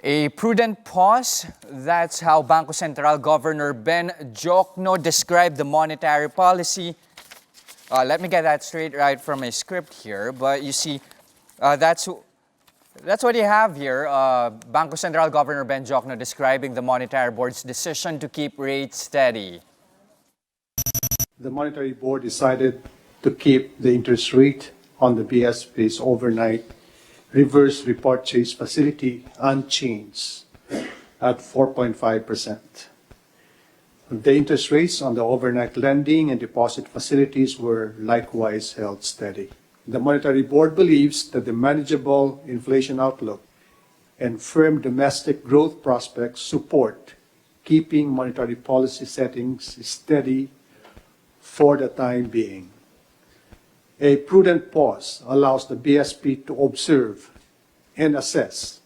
A prudent pause, that's how Bangko Sentral Governor Ben Diokno described the monetary policy. Let me get that straight right from my script here. But you see, that's what you have here. Bangko Sentral Governor Ben Diokno describing the Monetary Board's decision to keep rates steady. The Monetary Board decided to keep the interest rate on the BSP's overnight reverse repurchase facility unchanged at 4.5%. The interest rates on the overnight lending and deposit facilities were likewise held steady. The Monetary Board believes that the manageable inflation outlook and firm domestic growth prospects support keeping monetary policy settings steady for the time being. A prudent pause allows the BSP to observe and assess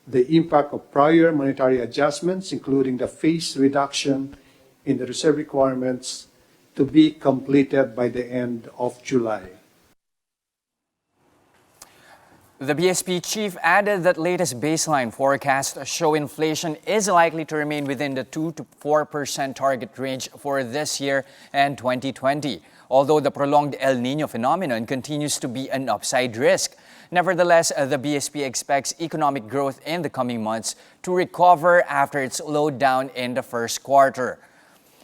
the impact of prior monetary adjustments, including the phase reduction in the reserve requirements, to be completed by the end of July. The BSP chief added that latest baseline forecasts show inflation is likely to remain within the 2 to 4% target range for this year and 2020, although the prolonged El Niño phenomenon continues to be an upside risk. Nevertheless, the BSP expects economic growth in the coming months to recover after it slowed down in the first quarter.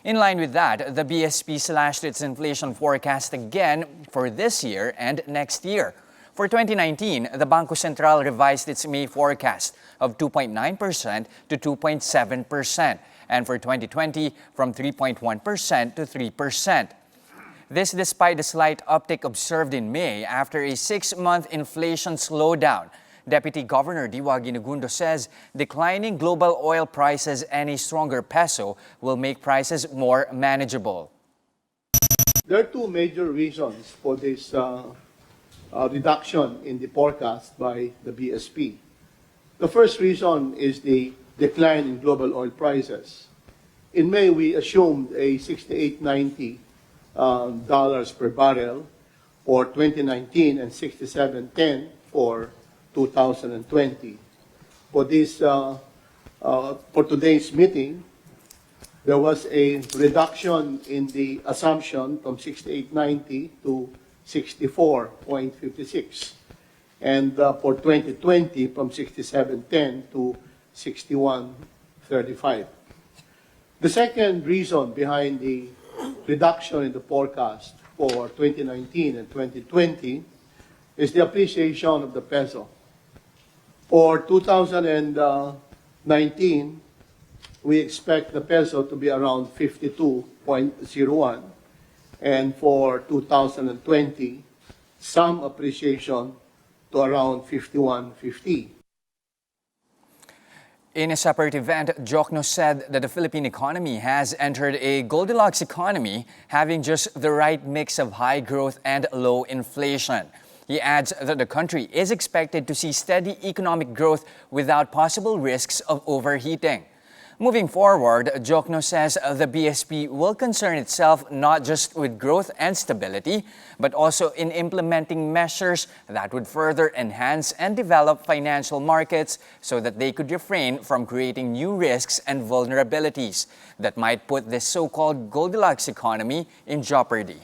In line with that, the BSP slashed its inflation forecast again for this year and next year. For 2019, the Bangko Sentral revised its May forecast of 2.9% to 2.7%, and for 2020, from 3.1% to 3%. This despite the slight uptick observed in May after a 6-month inflation slowdown. Deputy Governor Diokno says declining global oil prices and a stronger peso will make prices more manageable. There are two major reasons for this reduction in the forecast by the BSP. The first reason is the decline in global oil prices. In May, we assumed a $68.90 per barrel for 2019 and $67.10 for 2020. For today's meeting, there was a reduction in the assumption from $68.90 to 64.56, and for 2020 from 67.10 to 61.35. The second reason behind the reduction in the forecast for 2019 and 2020 is the appreciation of the peso. For 2019, we expect the peso to be around 52.01, and for 2020, some appreciation to around 51.50. In a separate event, Diokno said that the Philippine economy has entered a Goldilocks economy, having just the right mix of high growth and low inflation. He adds that the country is expected to see steady economic growth without possible risks of overheating. Moving forward, Diokno says the BSP will concern itself not just with growth and stability, but also in implementing measures that would further enhance and develop financial markets so that they could refrain from creating new risks and vulnerabilities that might put this so-called Goldilocks economy in jeopardy.